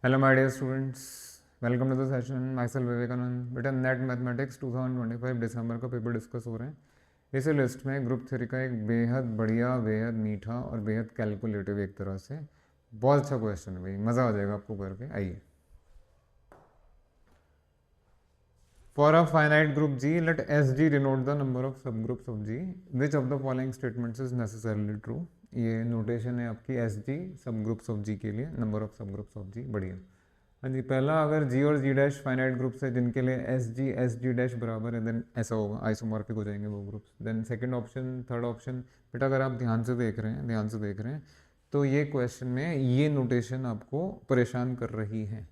Hello, my dear students. Welcome to the session. Myself Vivekanand. बेटा NET mathematics 2025 दिसंबर का paper discuss हो रहे हैं. इस लिस्ट में ग्रुप 3 का एक बेहद बढ़िया, बेहद मीठा और बेहद कैलकुलेटिव एक तरह से बहुत अच्छा क्वेश्चन है भाई. मज़ा आ जाएगा आपको करके. आइए. For a finite group G, let SG denote the number of subgroups of G. Which of the following statements is necessarily true? ये नोटेशन है आपकी SG सबग्रुप्स ऑफ G के लिए. Number of subgroups of G. बढ़िया. हाँ जी. पहला, अगर G और G डैश फाइनाइट ग्रुप्स है जिनके लिए एस जी डैश बराबर है, देन ऐसा होगा, आइसोमॉर्फिक हो जाएंगे वो groups. Then second option, third option. बेटा अगर आप ध्यान से देख रहे हैं तो ये क्वेश्चन में ये नोटेशन आपको परेशान कर रही है.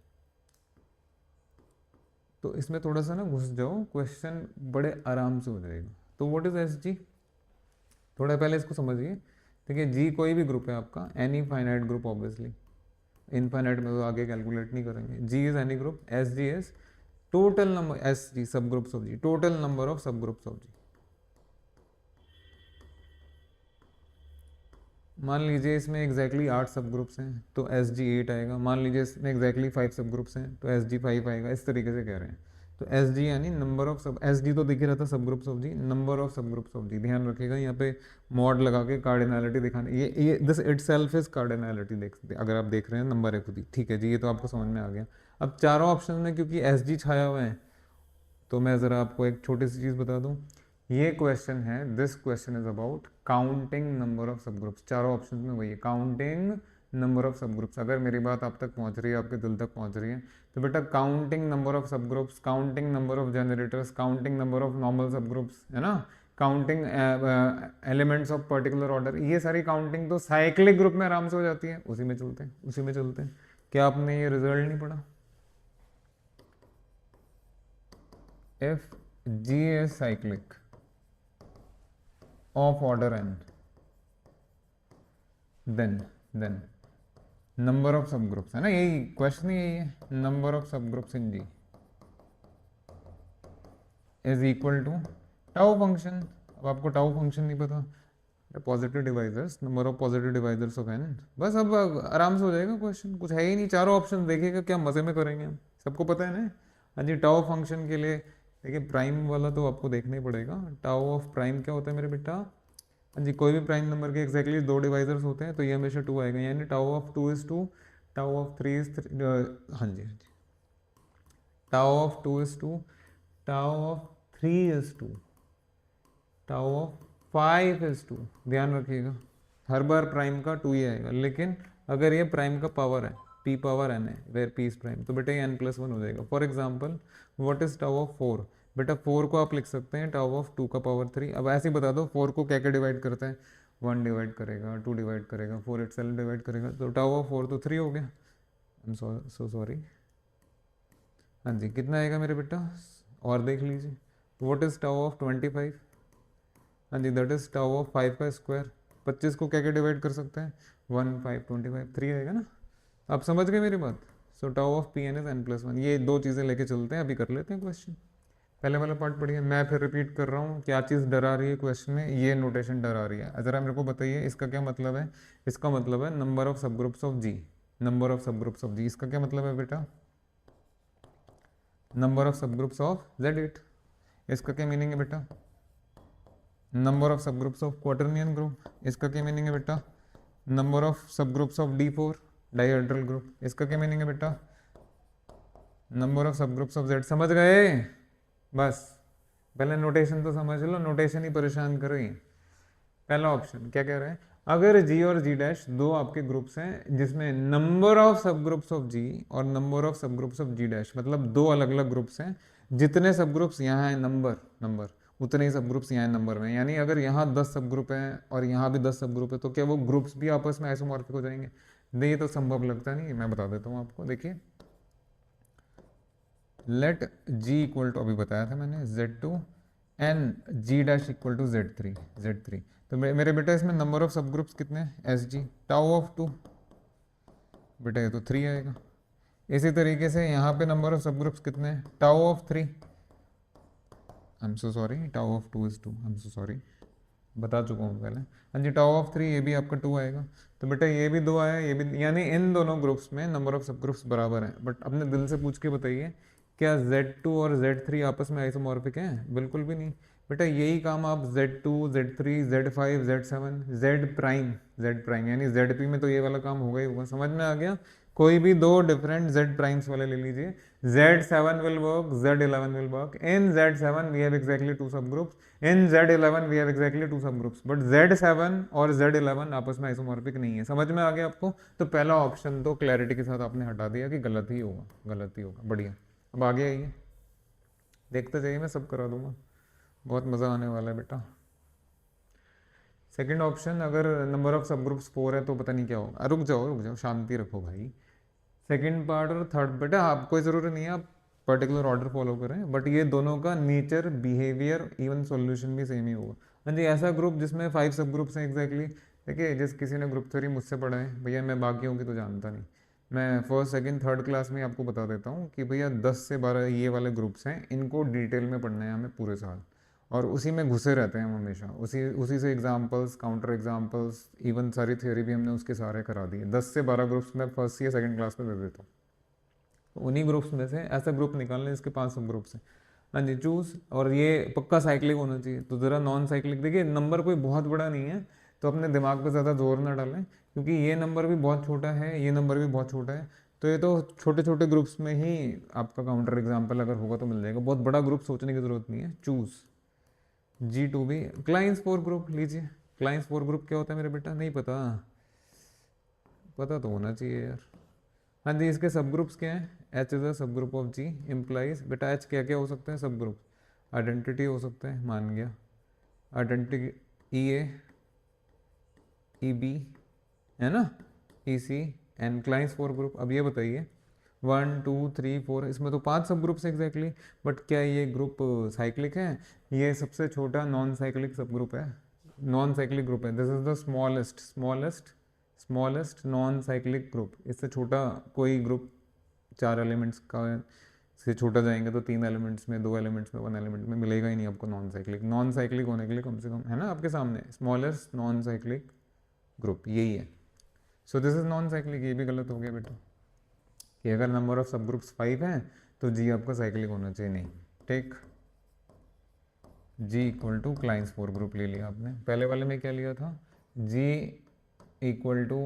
तो इसमें थोड़ा सा ना घुस जाओ, क्वेश्चन बड़े आराम से हो जाएगा. तो व्हाट इज एस जी? थोड़ा पहले इसको समझिए. देखिए, जी कोई भी ग्रुप है आपका, any finite group. Obviously infinite में तो आगे कैलकुलेट नहीं करेंगे. G is any group. S G is total number. S G subgroups of G, total number of subgroups of G. मान लीजिए इसमें एग्जैक्टली 8 सब ग्रुप्स हैं तो एस जी 8 आएगा. मान लीजिए इसमें एग्जैक्टली 5 सब ग्रुप्स हैं तो एस जी 5 आएगा. इस तरीके से कह रहे हैं. तो एस जी यानी number of sub. S G तो दिख ही रहा था subgroups of G. Number of subgroups of G. ध्यान रखिएगा यहाँ पे मॉड लगा के कार्डिनैलिटी दिखाने. ये दिस इटसेल्फ इज कार्डिनैलिटी. देख अगर आप देख रहे हैं नंबर है खुद ही. ठीक है जी, ये तो आपको समझ में आ गया. अब चारों ऑप्शन में क्योंकि एस जी छाया हुआ है तो मैं ज़रा आपको एक छोटी सी चीज़ बता दूं. ये क्वेश्चन है, this question is about counting number of सब ग्रुप्स. चारों ऑप्शन में वही है, काउंटिंग नंबर ऑफ सब ग्रुप्स. अगर मेरी बात आप तक पहुंच रही है, आपके दिल तक पहुंच रही है, तो बेटा काउंटिंग नंबर ऑफ सब groups, counting number of generators, counting number of normal सब ग्रुप्स, है ना, counting elements of particular order, ये सारी काउंटिंग तो साइक्लिक ग्रुप में आराम से हो जाती है. उसी में चलते हैं. क्या आपने ये रिजल्ट नहीं पढ़ा? if G is cyclic of order n, then number of subgroups, है ना, यही क्वेश्चन ही यही है. Number of subgroups in G is equal to tau function. अब आपको टाउ फंक्शन नहीं पता, positive divisors, number of positive divisors of n. बस अब आराम से हो जाएगा क्वेश्चन. कुछ है ही नहीं, चारों ऑप्शन देखिएगा क्या मजे में करेंगे हम. सबको पता है ना. हाँ जी. टाउ फंक्शन के लिए देखिए, प्राइम वाला तो आपको देखना ही पड़ेगा. टाउ ऑफ प्राइम क्या होता है मेरे बेटा? हाँ जी, कोई भी प्राइम नंबर के एग्जैक्टली दो डिवाइजर्स होते हैं तो ये हमेशा 2 आएगा. यानी tau of 2 is 2, tau of 3 is 3. हाँ जी. Tau of 2 is 2, tau of 3 is 2, tau of 5 is 2. ध्यान रखिएगा, हर बार प्राइम का 2 ही आएगा. लेकिन अगर ये प्राइम का पावर है, p पावर n है, वेर p इज प्राइम, तो बेटा ये n+1 हो जाएगा. For example, what is tau of 4? बेटा 4 को आप लिख सकते हैं टाउ ऑफ 2 का पावर 3. अब ऐसे ही बता दो 4 को क्या क्या डिवाइड करते हैं. 1 डिवाइड करेगा, 2 डिवाइड करेगा, 4 इटसेल्फ डिवाइड करेगा. तो टाउ ऑफ 4 तो 3 हो गया. I am so sorry. हाँ जी, कितना आएगा मेरे बेटा? और देख लीजिए, व्हाट इज टाउ ऑफ 25? हाँ जी, दैट इज टाउ ऑफ 5 का स्क्वायर. 25 को क्या क्या डिवाइड कर सकते हैं? 1, 5, 25, 3 आएगा ना. आप समझ गए मेरी बात. So tau of P N is n+1. ये दो चीज़ें लेके चलते हैं, अभी कर लेते हैं क्वेश्चन. पहले वाला पार्ट पढ़िए. मैं फिर रिपीट कर रहा हूँ. क्या चीज़ डरा रही है क्वेश्चन में? ये नोटेशन डरा रही है. ज़रा मेरे को बताइए इसका क्या मतलब है. इसका मतलब है number of subgroups of G. Number of subgroups of G, इसका क्या मतलब है बेटा? Number of subgroups of Z8. इसका क्या मीनिंग है बेटा? Number of subgroups of quaternion group. इसका क्या मीनिंग है बेटा? Number of subgroups of D4 dihedral group. इसका क्या मीनिंग है बेटा? Number of subgroups of Z. समझ गए? बस पहले नोटेशन तो समझ लो, नोटेशन ही परेशान कर रही है. पहला ऑप्शन क्या कह रहा है? अगर G और G डैश दो आपके ग्रुप्स हैं जिसमें number of subgroups of G और number of subgroups of G dash, मतलब दो अलग अलग ग्रुप्स हैं. जितने सब ग्रुप्स यहाँ है नंबर उतने ही सब ग्रुप्स यहाँ नंबर में. यानी अगर यहाँ 10 सब ग्रुप हैं और यहाँ भी 10 सब ग्रुप है तो क्या वो ग्रुप्स भी आपस में आइसोमॉर्फिक हो जाएंगे? नहीं, ये तो संभव लगता नहीं. मैं बता देता हूँ आपको. देखिए, लेट G इक्वल टू, अभी बताया था मैंने, Z2 and G dash equal to Z3. तो मेरे बेटा इसमें नंबर ऑफ सब ग्रुप्स कितने हैं? S G. टाउ ऑफ 2, बेटा ये तो 3 आएगा. इसी तरीके से यहाँ पे नंबर ऑफ सब ग्रुप्स कितने हैं? Tau of 3. I am so sorry, tau of 2 is 2. I am so sorry, बता चुका हूँ पहले. हाँ जी, टाउ ऑफ 3, ये भी आपका 2 आएगा. तो बेटा ये भी 2 आया, ये भी, यानी इन दोनों ग्रुप्स में नंबर ऑफ सब ग्रुप्स बराबर हैं। बट अपने दिल से पूछ के बताइए, क्या Z2 और Z3 आपस में आइसोमॉर्फिक हैं? बिल्कुल भी नहीं बेटा। यही काम आप Z2, Z3, Z5, Z7, Z prime यानी ZP में तो ये वाला काम होगा ही होगा। समझ में आ गया? कोई भी 2 डिफरेंट Z प्राइम्स वाले ले लीजिए, Z7 will work, Z11 will work. In Z7 we have exactly 2 subgroups. In Z11 we have exactly 2 subgroups. But Z7 और Z11 आपस में आइसोमॉर्फिक नहीं है। समझ में आ गया आपको? तो पहला ऑप्शन तो क्लैरिटी के साथ आपने हटा दिया कि गलत ही होगा, गलत ही होगा। बढ़िया, अब आगे आइए, देखते जाइए, मैं सब करा दूंगा, बहुत मज़ा आने वाला है बेटा। सेकंड ऑप्शन, अगर नंबर ऑफ सब ग्रुप्स 4 है तो पता नहीं क्या होगा। रुक जाओ, शांति रखो भाई। सेकंड पार्ट और थर्ड, बेटा आप कोई ज़रूरी नहीं है आप पर्टिकुलर ऑर्डर फॉलो करें, बट ये दोनों का नेचर, बिहेवियर, इवन सॉल्यूशन भी सेम ही होगा। हाँ जी, ऐसा ग्रुप जिसमें 5 सब ग्रुप्स हैं एग्जैक्टली। देखिए, जिस किसी ने ग्रुप थ्योरी मुझसे पढ़ा है भैया, मैं बाकियों की तो जानता नहीं। मैं फर्स्ट सेकंड थर्ड क्लास में आपको बता देता हूँ कि भैया 10 से 12 ये वाले ग्रुप्स हैं, इनको डिटेल में पढ़ना है हमें पूरे साल, और उसी में घुसे रहते हैं हम हमेशा। उसी उसी से एग्जांपल्स, काउंटर एग्जांपल्स, इवन सारी थ्योरी भी हमने उसके सारे करा दिए। 10 से 12 ग्रुप्स में फर्स्ट या सेकंड क्लास में दे देता हूँ। तो उन्हीं ग्रुप्स में से ऐसा ग्रुप निकालना जिसके 5 सब ग्रुप्स हैं। हाँ जी, चूज, और ये पक्का साइक्लिक होना चाहिए। तो ज़रा नॉन साइक्लिक, देखिए नंबर कोई बहुत बड़ा नहीं है, तो अपने दिमाग पर ज़्यादा जोर ना डालें, क्योंकि ये नंबर भी बहुत छोटा है, ये नंबर भी बहुत छोटा है। तो ये तो छोटे छोटे ग्रुप्स में ही आपका काउंटर एग्जाम्पल अगर होगा तो मिल जाएगा। बहुत बड़ा ग्रुप सोचने की ज़रूरत नहीं है। चूज़ G2B क्लाइंस 4 ग्रुप लीजिए। क्लाइंस 4 ग्रुप क्या होता है मेरे बेटा? नहीं पता? पता तो होना चाहिए यार। हाँ जी, इसके सब ग्रुप्स क्या हैं? H इज अ सब ग्रुप ऑफ G इम्प्लाइज, बेटा H क्या क्या हो सकते हैं सब ग्रुप? आइडेंटिटी हो सकते हैं, मान गया, आइडेंटिटी EA, EB, है ना, EC एंड क्लाइंस 4 ग्रुप। अब ये बताइए 1 2 3 4, इसमें तो 5 सब ग्रुप्स एग्जैक्टली, बट क्या ये ग्रुप साइक्लिक है? ये सबसे छोटा नॉन साइक्लिक सब ग्रुप है, नॉन साइक्लिक ग्रुप है। This is the smallest non cyclic group. इससे छोटा कोई ग्रुप 4 एलिमेंट्स का से छोटा जाएंगे तो 3 एलिमेंट्स में, 2 एलिमेंट्स में, 1 एलिमेंट में मिलेगा ही नहीं आपको नॉन साइक्लिक। नॉन साइक्लिक होने के लिए कम से कम, है ना आपके सामने, स्मॉलेस्ट नॉन साइक्लिक ग्रुप यही है। So this is non cyclic. ये भी गलत हो गया बेटा कि अगर नंबर ऑफ सब ग्रुप्स 5 हैं तो जी आपका साइक्लिक होना चाहिए, नहीं। Take G equal to Klein's 4 group ले लिया आपने। पहले वाले में क्या लिया था? जी इक्वल टू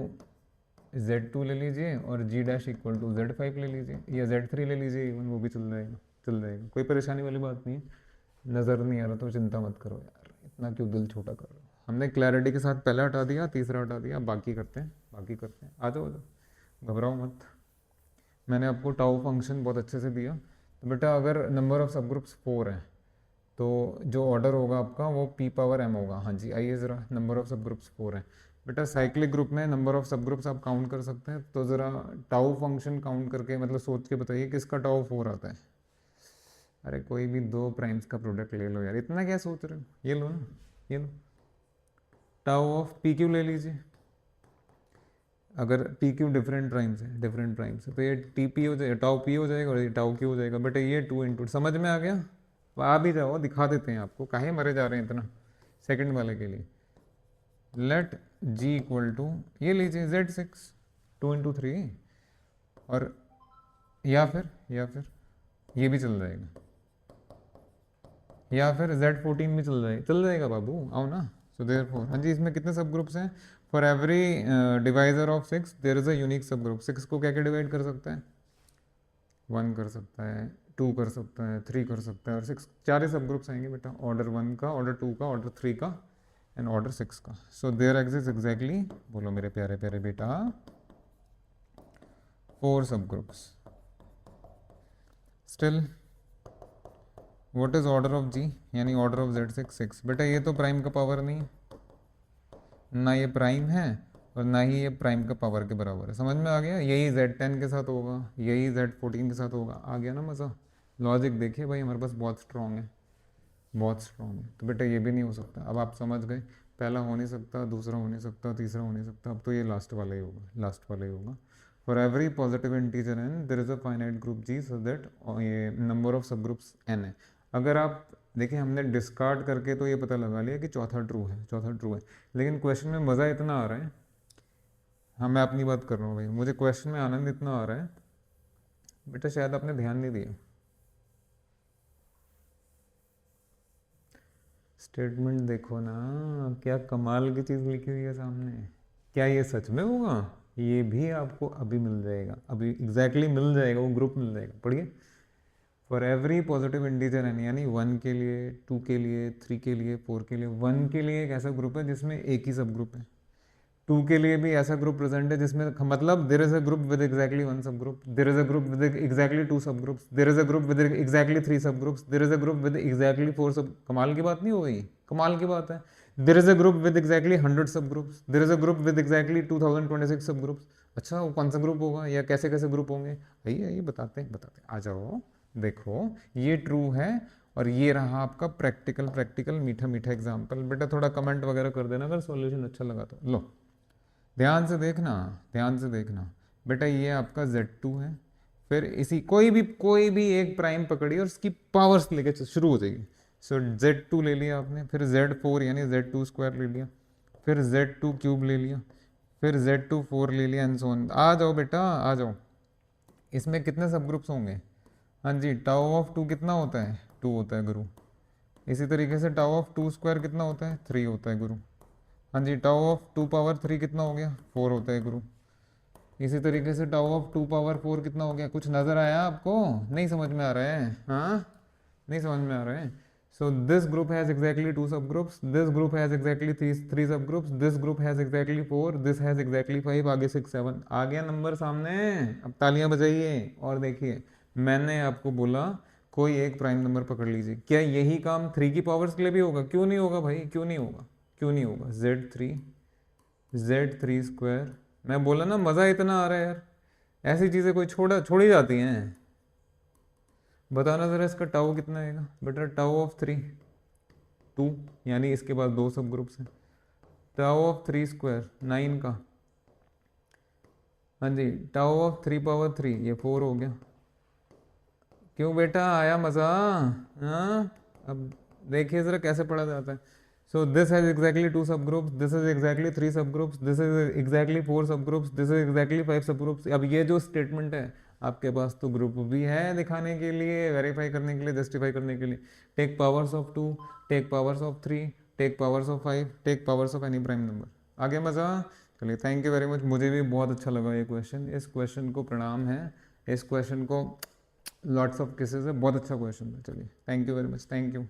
Z2 ले लीजिए और G dash equal to Z5 ले लीजिए, या Z3 ले लीजिए, इवन वो भी चल जाएगा, चल जाएगा, कोई परेशानी वाली बात नहीं है। नज़र नहीं आ रहा तो चिंता मत करो यार, इतना क्यों दिल छोटा कर रहे हो। हमने क्लैरिटी के साथ पहला हटा दिया, तीसरा हटा दिया, बाकी करते हैं, बाकी करते हैं। आ जाओ, घबराओ मत। मैंने आपको टाउ फंक्शन बहुत अच्छे से दिया। तो बेटा अगर नंबर ऑफ सब ग्रुप्स 4 हैं तो जो ऑर्डर होगा आपका वो P⁻M होगा। हाँ जी, आइए ज़रा, नंबर ऑफ सब ग्रुप्स 4 हैं बेटा। साइक्लिक ग्रुप में नंबर ऑफ सब ग्रुप्स आप काउंट कर सकते हैं, तो ज़रा टाउ फंक्शन काउंट करके, मतलब सोच के बताइए किसका टाउ 4 आता है। अरे कोई भी 2 प्राइम्स का प्रोडक्ट ले लो यार, इतना क्या सोच रहे हो, ये लो ना, ये लो। टाउ ऑफ PQ ले लीजिए। अगर PQ डिफरेंट प्राइम्स है तो ये TP हो जाएगा, टाउ P हो जाएगा, और ये टाउ Q हो जाएगा। बेटा ये 2 इंटू, समझ में आ गया? आ भी जाओ, दिखा देते हैं आपको, काहे मरे जा रहे हैं इतना सेकंड वाले के लिए। लेट G इक्वल टू, ये लीजिए Z6 2 इंटू 3, और या फिर ये भी चल जाएगा, या फिर Z14 भी चल जाएगा बाबू, आओ ना। सो देयरफॉर, हाँ जी, इसमें कितने सब ग्रुप्स हैं? For every divisor of 6 there is a unique subgroup. 6 को क्या क्या डिवाइड कर सकता है? 1 कर सकता है, 2 कर सकता है, 3 कर सकता है, और 6, 4 ही सब ग्रुप्स आएंगे बेटा, ऑर्डर 1 का, ऑर्डर 2 का, ऑर्डर 3 का एंड ऑर्डर 6 का। सो देयर एग्जिस्ट एग्जैक्टली, बोलो मेरे प्यारे प्यारे बेटा, 4 सब groups. Still what is order of G, यानी ऑर्डर ऑफ Z6 6। बेटा ये तो प्राइम का पावर नहीं, ना ये प्राइम है और ना ही ये प्राइम का पावर के बराबर है। समझ में आ गया? यही Z10 के साथ होगा, यही Z14 के साथ होगा। आ गया ना मज़ा? लॉजिक देखिए भाई, हमारे पास बहुत स्ट्रॉन्ग है, बहुत स्ट्रॉन्ग है। तो बेटा ये भी नहीं हो सकता। अब आप समझ गए, पहला हो नहीं सकता, दूसरा हो नहीं सकता, तीसरा हो नहीं सकता, अब तो ये लास्ट वाला ही होगा, लास्ट वाला ही होगा। For every positive integer n there is a finite group G so that ये number of subgroups n है। अगर आप देखिए, हमने डिस्कार्ड करके तो ये पता लगा लिया कि चौथा ट्रू है, चौथा ट्रू है, लेकिन क्वेश्चन में मज़ा इतना आ रहा है हाँ मैं अपनी बात कर रहा हूँ भाई, मुझे क्वेश्चन में आनंद इतना आ रहा है बेटा, शायद आपने ध्यान नहीं दिया। स्टेटमेंट देखो ना, क्या कमाल की चीज़ लिखी हुई है सामने। क्या ये सच में होगा? ये भी आपको अभी मिल जाएगा, अभी एग्जैक्टली मिल जाएगा, वो ग्रुप मिल जाएगा, पढ़िए। For every positive integer N, यानी 1 के लिए, 2 के लिए, 3 के लिए, 4 के लिए। 1 के लिए एक ऐसा ग्रुप है जिसमें एक ही सब ग्रुप है। 2 के लिए भी ऐसा ग्रुप प्रेजेंट है जिसमें, मतलब there is a group with exactly 1 subgroup, there is a group with exactly 2 subgroups, there is a group with exactly 3 subgroups, there is a group with exactly 4 sub. कमाल की बात नहीं हो गई? कमाल की बात है। There is a group with exactly 100 subgroups, there is a group with exactly 2026 सब ग्रुप्स। अच्छा वो कौन सा ग्रुप होगा, या कैसे कैसे ग्रुप होंगे? आइए आइए बताते हैं बताते हैं, आ जाओ। देखो ये ट्रू है, और ये रहा आपका प्रैक्टिकल प्रैक्टिकल मीठा मीठा एग्जाम्पल। बेटा थोड़ा कमेंट वगैरह कर देना अगर सॉल्यूशन अच्छा लगा तो। लो ध्यान से देखना, ध्यान से देखना बेटा, ये आपका Z2 है। फिर इसी कोई भी एक प्राइम पकड़िए और उसकी पावर्स लेके शुरू हो जाएगी। सो Z2 ले लिया आपने, फिर Z4 यानी Z2 स्क्वायर ले लिया, फिर Z2 क्यूब ले लिया, फिर Z2 4 ले लिया, एंड सो ऑन। आ जाओ बेटा आ जाओ। इसमें कितने सब ग्रुप्स होंगे? हाँ जी, टाउ ऑफ 2 कितना होता है? 2 होता है गुरु। इसी तरीके से टाउ ऑफ 2 स्क्वायर कितना होता है? 3 होता है गुरु। हाँ जी, टाउ ऑफ 2 पावर 3 कितना हो गया? 4 होता है गुरु। इसी तरीके से टाउ ऑफ 2 पावर 4 कितना हो गया? कुछ नजर आया आपको? नहीं समझ में आ रहा है? हाँ नहीं समझ में आ रहा है? So this group has exactly 2 सब groups, this group has exactly 3 सब groups, this group has exactly 4, this has exactly 5, आगे 6 7 आ गया नंबर सामने। अब तालियां बजाइए और देखिए, मैंने आपको बोला कोई एक प्राइम नंबर पकड़ लीजिए। क्या यही काम 3 की पावर्स के लिए भी होगा? क्यों नहीं होगा भाई, क्यों नहीं होगा? क्यों नहीं होगा? Z3 square. मैं बोला ना मज़ा इतना आ रहा है यार, ऐसी चीज़ें कोई छोड़ी जाती हैं। बताना ज़रा इसका टाउ कितना आएगा बेटा? टाउ ऑफ 3 2, यानी इसके बाद 2 सब ग्रुप्स हैं। टाउ ऑफ 3 स्क्वायर 9 का। हाँ जी, टाउ ऑफ 3 पावर 3 ये 4 हो गया। क्यों बेटा आया मज़ा? हाँ अब देखिए ज़रा कैसे पढ़ा जाता है। सो दिस हैज एग्जैक्टली 2 सब ग्रुप्स, दिस इज एग्जैक्टली 3 सब ग्रुप्स, दिस इज एग्जैक्टली 4 सब ग्रुप्स, दिस इज एग्जैक्टली 5 सब ग्रुप्स। अब ये जो स्टेटमेंट है, आपके पास तो ग्रुप भी है दिखाने के लिए, वेरीफाई करने के लिए, जस्टिफाई करने के लिए। Take powers of 2, take powers of 3, take powers of 5, take powers of any prime number. आगे मज़ा? चलिए थैंक यू वेरी मच, मुझे भी बहुत अच्छा लगा ये क्वेश्चन। इस क्वेश्चन को प्रणाम है, इस क्वेश्चन को लॉट्स ऑफ किसेस है, बहुत अच्छा क्वेश्चन है। चलिए thank you very much, thank you.